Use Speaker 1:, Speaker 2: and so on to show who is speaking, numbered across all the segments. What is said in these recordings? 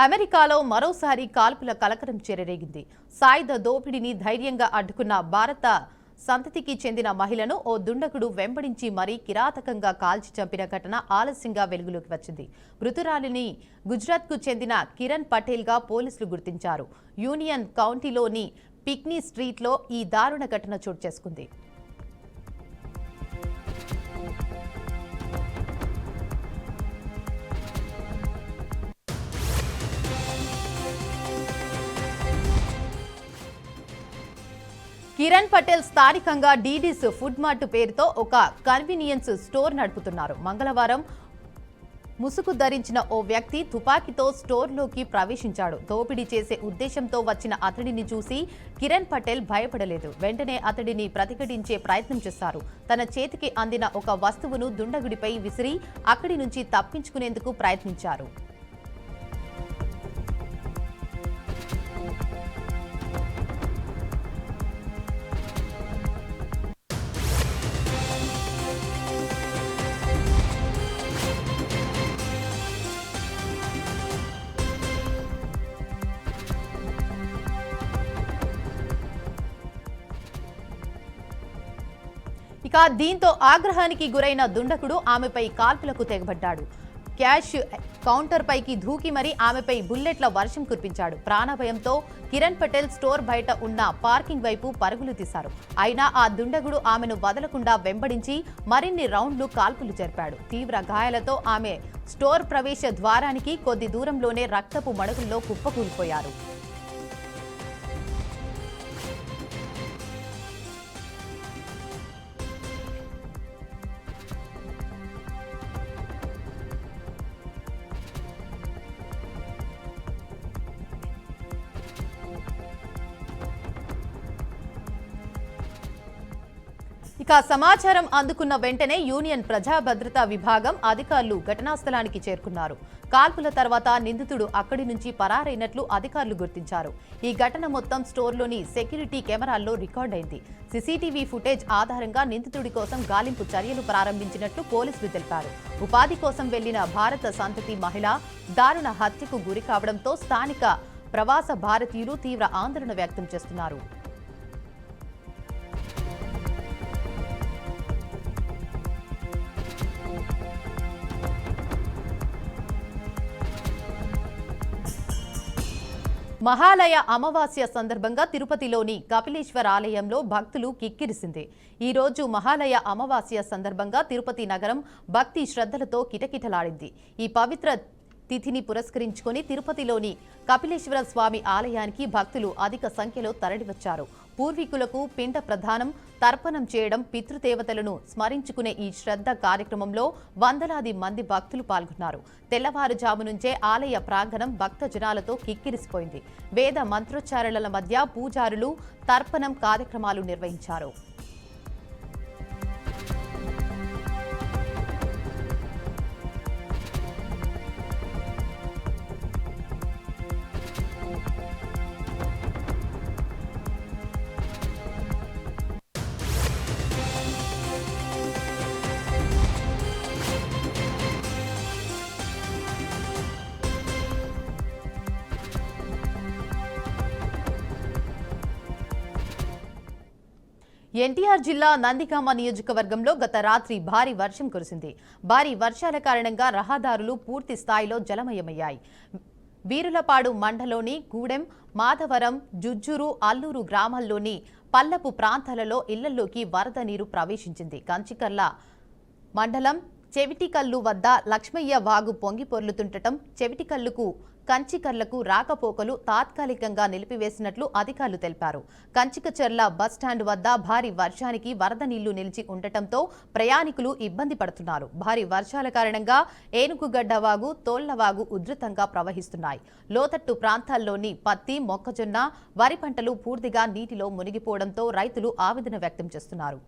Speaker 1: అమెరికాలో మరోసారి కాల్పుల కలకలం చెలరేగింది. సాయుధ దోపిడీని ధైర్యంగా అడ్డుకున్న భారత సంతతికి చెందిన మహిళను ఓ దుండగుడు వెంబడించి మరీ కిరాతకంగా కాల్చి చంపిన ఘటన ఆలస్యంగా వెలుగులోకి వచ్చింది. మృతురాలిని గుజరాత్కు చెందిన కిరణ్ పటేల్గా పోలీసులు గుర్తించారు. యూనియన్ కౌంటీలోని పిక్నీ స్ట్రీట్లో ఈ దారుణ ఘటన చోటు చేసుకుంది. కిరణ్ పటేల్ స్థానికంగా డీడీస్ ఫుడ్ మార్ట్ పేరుతో ఒక కన్వీనియన్స్ స్టోర్ నడుపుతున్నారు. మంగళవారం ముసుగు ధరించిన ఓ వ్యక్తి తుపాకీతో స్టోర్లోకి ప్రవేశించాడు. దోపిడీ చేసే ఉద్దేశంతో వచ్చిన అతడిని చూసి కిరణ్ పటేల్ భయపడలేదు. వెంటనే అతడిని ప్రతిఘటించే ప్రయత్నం చేశారు. తన చేతికి అందిన ఒక వస్తువును దుండగుడిపై విసిరి అక్కడి నుంచి తప్పించుకునేందుకు ప్రయత్నించారు. ఇక దీంతో ఆగ్రహానికి గురైన దుండకుడు ఆమెపై కాల్పులకు తెగబడ్డాడు. క్యాష్ కౌంటర్ పైకి దూకి మరీ ఆమెపై బుల్లెట్ల వర్షం కురిపించాడు. ప్రాణభయంతో కిరణ్ పటేల్ స్టోర్ బయట ఉన్న పార్కింగ్ వైపు పరుగులు తీశారు. అయినా ఆ దుండగుడు ఆమెను వదలకుండా వెంబడించి మరిన్ని రౌండ్లు కాల్పులు జరిపాడు. తీవ్ర గాయాలతో ఆమె స్టోర్ ప్రవేశ ద్వారానికి కొద్ది దూరంలోనే రక్తపు మడుగుల్లో కుప్పకూలిపోయారు. ఇక సమాచారం అందుకున్న వెంటనే యూనియన్ ప్రజా భద్రతా విభాగం అధికారులు ఘటనా స్థలానికి చేరుకున్నారు. కాల్పుల తర్వాత నిందితుడు అక్కడి నుంచి పరారైనట్లు అధికారులు గుర్తించారు. ఈ ఘటన మొత్తం స్టోర్లోని సెక్యూరిటీ కెమెరాల్లో రికార్డైంది. సీసీటీవీ ఫుటేజ్ ఆధారంగా నిందితుడి కోసం గాలింపు చర్యలు ప్రారంభించినట్లు పోలీసులు తెలిపారు. ఉపాధి కోసం వెళ్లిన భారత సంతతి మహిళ దారుణ హత్యకు గురి కావడంతో స్థానిక ప్రవాస భారతీయులు తీవ్ర ఆందోళన వ్యక్తం చేస్తున్నారు. మహాలయ అమావాస్య సందర్భంగా తిరుపతిలోని కపిలేశ్వర ఆలయంలో భక్తులు కిక్కిరిసింది. ఈ రోజు మహాలయ అమావాస్య సందర్భంగా తిరుపతి నగరం భక్తి శ్రద్ధలతో కిటకిటలాడింది. ఈ పవిత్ర తిథిని పురస్కరించుకొని తిరుపతిలోని కపిలేశ్వర స్వామి ఆలయానికి భక్తులు అధిక సంఖ్యలో తరలివచ్చారు. పూర్వీకులకు పిండ ప్రదానం, తర్పణం చేయడం, పితృదేవతలను స్మరించుకునే ఈ శ్రద్ధ కార్యక్రమంలో వందలాది మంది భక్తులు పాల్గొన్నారు. తెల్లవారుజాము నుంచే ఆలయ ప్రాంగణం భక్త జనాలతో కిక్కిరిసిపోయింది. వేద మంత్రోచ్చారణల మధ్య పూజారులు తర్పణం కార్యక్రమాలు నిర్వహించారు. ఎన్టీఆర్ జిల్లా నందిగామ నియోజకవర్గంలో గత రాత్రి భారీ వర్షం కురిసింది. భారీ వర్షాల కారణంగా రహదారులు పూర్తి స్థాయిలో జలమయమయ్యాయి. వీరులపాడు మండలంలోని గూడెం, మాధవరం, జుజ్జూరు, అల్లూరు గ్రామాల్లోని పల్లపు ప్రాంతాలలో ఇళ్లలోకి వరద నీరు ప్రవేశించింది. కంచికర్ల మండలం చెవిటికల్లు వద్ద లక్ష్మయ్య వాగు పొంగి పొర్లుతుండటం చెవిటికల్లుకు కంచికర్లకు రాకపోకలు తాత్కాలికంగా నిలిపివేసినట్లు అధికారులు తెలిపారు. కంచికచర్ల బస్టాండ్ వద్ద భారీ వర్షానికి వరద నీళ్లు నిలిచి ఉండటంతో ప్రయాణికులు ఇబ్బంది పడుతున్నారు. భారీ వర్షాల కారణంగా ఏనుగుగడ్డ వాగు, తోళ్లవాగు ఉధృతంగా ప్రవహిస్తున్నాయి. లోతట్టు ప్రాంతాల్లోని పత్తి, మొక్కజొన్న, వరి పంటలు పూర్తిగా నీటిలో మునిగిపోవడంతో రైతులు ఆవేదన వ్యక్తం చేస్తున్నారు.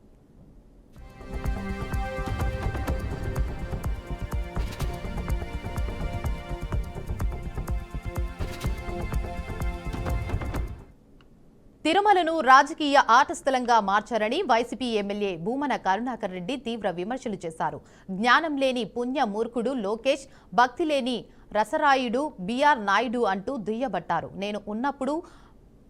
Speaker 1: తిరుమలను రాజకీయ ఆట స్థలంగా మార్చారని వైసీపీ ఎమ్మెల్యే భూమన కరుణాకర్ రెడ్డి తీవ్ర విమర్శలు చేశారు. జ్ఞానం లేని పుణ్య మూర్ఖుడు లోకేష్, భక్తి లేని రసరాయుడు బిఆర్ నాయుడు అంటూ దుయ్యబట్టారు. నేను ఉన్నప్పుడు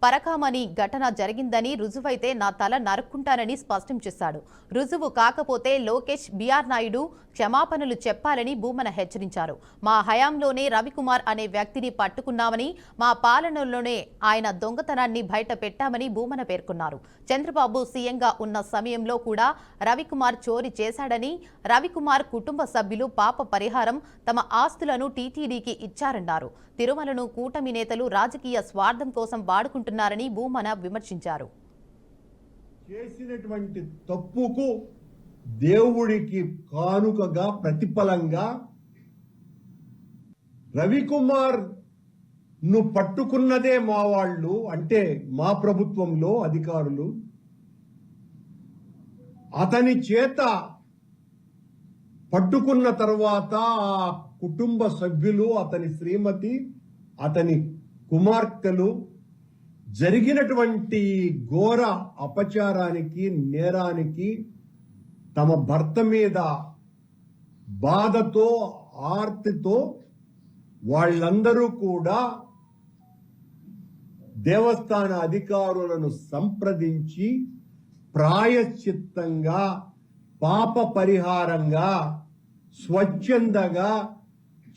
Speaker 1: పరకామణి ఘటన జరిగిందని రుజువైతే నా తల నరుక్కుంటానని స్పష్టం చేశాడు. రుజువు కాకపోతే లోకేష్ బిఆర్ నాయుడు క్షమాపణలు చెప్పాలని భూమన హెచ్చరించారు. మా హయాంలోనే రవికుమార్ అనే వ్యక్తిని పట్టుకున్నామని, మా పాలనలోనే ఆయన దొంగతనాన్ని బయట పెట్టామని భూమన పేర్కొన్నారు. చంద్రబాబు సీఎంగా ఉన్న సమయంలో కూడా రవికుమార్ చోరీ చేశాడని, రవికుమార్ కుటుంబ సభ్యులు పాప పరిహారం తమ ఆస్తులను టీటీడీకి ఇచ్చారన్నారు. తిరుమలను కూటమి నేతలు రాజకీయ స్వార్థం కోసం వాడుకుంటున్నారని భూమన విమర్శించారు.
Speaker 2: చేసినటువంటి తప్పుకు దేవుడికి కానుకగా ప్రతిఫలంగా రవికుమార్ ను పట్టుకున్నదే మా వాళ్ళు, అంటే మా ప్రభుత్వంలో అధికారులు అతని చేత పట్టుకున్న తర్వాత ఆ కుటుంబ సభ్యులు, అతని శ్రీమతి, అతని కుమార్తెలు జరిగినటువంటి ఘోర అపచారానికి, నేరానికి తమ భర్త మీద బాధతో, ఆర్తితో వాళ్ళందరూ కూడా దేవస్థాన అధికారులను సంప్రదించి ప్రాయశ్చిత్తంగా, పాప పరిహారంగా, స్వచ్ఛందగా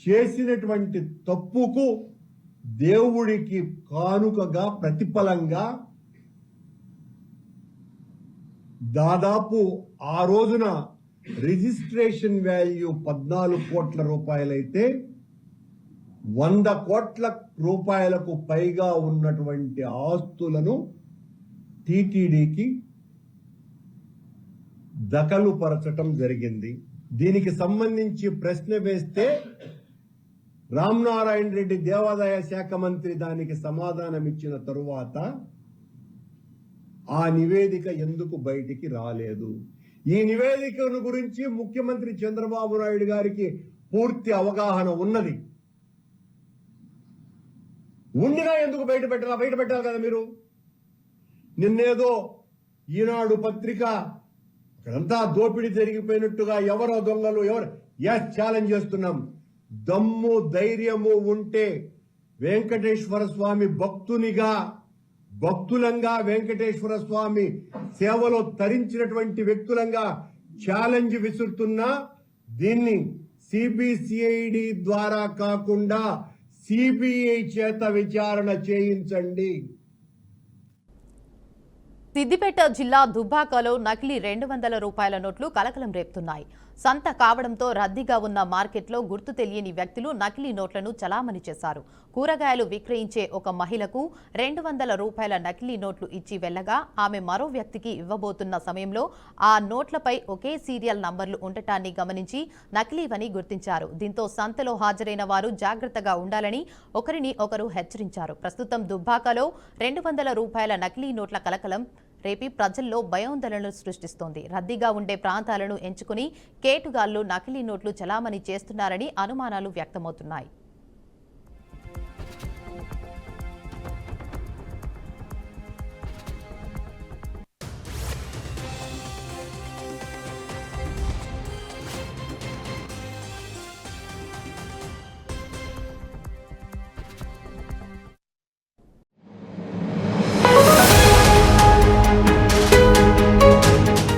Speaker 2: చేసినటువంటి తప్పుకు దేవుడికి కానుకగా ప్రతిఫలంగా దాదాపు ఆ రోజున రిజిస్ట్రేషన్ వాల్యూ 14 కోట్ల రూపాయలైతే 100 కోట్ల రూపాయలకు పైగా ఉన్నటువంటి ఆస్తులను టీటీడీకి దఖలుపరచటం జరిగింది. దీనికి సంబంధించి ప్రశ్న వేస్తే రామనారాయణ రెడ్డి దేవాదాయ శాఖ మంత్రి దానికి సమాధానం ఇచ్చిన తరువాత ఆ నివేదిక ఎందుకు బయటికి రాలేదు? ఈ నివేదికను గురించి ముఖ్యమంత్రి చంద్రబాబు నాయుడు గారికి పూర్తి అవగాహన ఉన్నది. ఉండిగా ఎందుకు బయట పెట్టాలి కదా మీరు? నిన్నేదో ఈనాడు పత్రిక అక్కడంతా దోపిడీ జరిగిపోయినట్టుగా ఎవరో దొంగలు ఛాలెంజ్ చేస్తున్నాం. దమ్ము ధైర్యము ఉంటే వెంకటేశ్వర స్వామి భక్తులంగా వెంకటేశ్వర స్వామి సేవలో తరించినటువంటి వ్యక్తులంగా ఛాలెంజ్ విసురుతున్నా దీన్ని సిబిసిఐడి ద్వారా కాకుండా సిబిఐ చేత విచారణ చేయించండి.
Speaker 1: సిద్దిపేట జిల్లా దుబ్బాకలో నకిలీ 200 రూపాయల నోట్లు కలకలం రేపుతున్నాయి. సంత కావడంతో రద్దీగా ఉన్న మార్కెట్లో గుర్తు తెలియని వ్యక్తులు నకిలీ నోట్లను చలామణి చేశారు. కూరగాయలు విక్రయించే ఒక మహిళకు 200 రూపాయల నకిలీ నోట్లు ఇచ్చి వెళ్లగా ఆమె మరో వ్యక్తికి ఇవ్వబోతున్న సమయంలో ఆ నోట్లపై ఒకే సీరియల్ నంబర్లు ఉండటాన్ని గమనించి నకిలీవని గుర్తించారు. దీంతో సంతలో హాజరైన వారు జాగ్రత్తగా ఉండాలని ఒకరిని ఒకరు హెచ్చరించారు. ప్రస్తుతం దుబ్బాకలో 200 రూపాయల నకిలీ నోట్ల కలకలం రేపి ప్రజల్లో భయాందోళనలు సృష్టిస్తోంది. రద్దీగా ఉండే ప్రాంతాలను ఎంచుకుని కేటుగాళ్లు నకిలీ నోట్లు చలామణి చేస్తున్నారని అనుమానాలు వ్యక్తమవుతున్నాయి.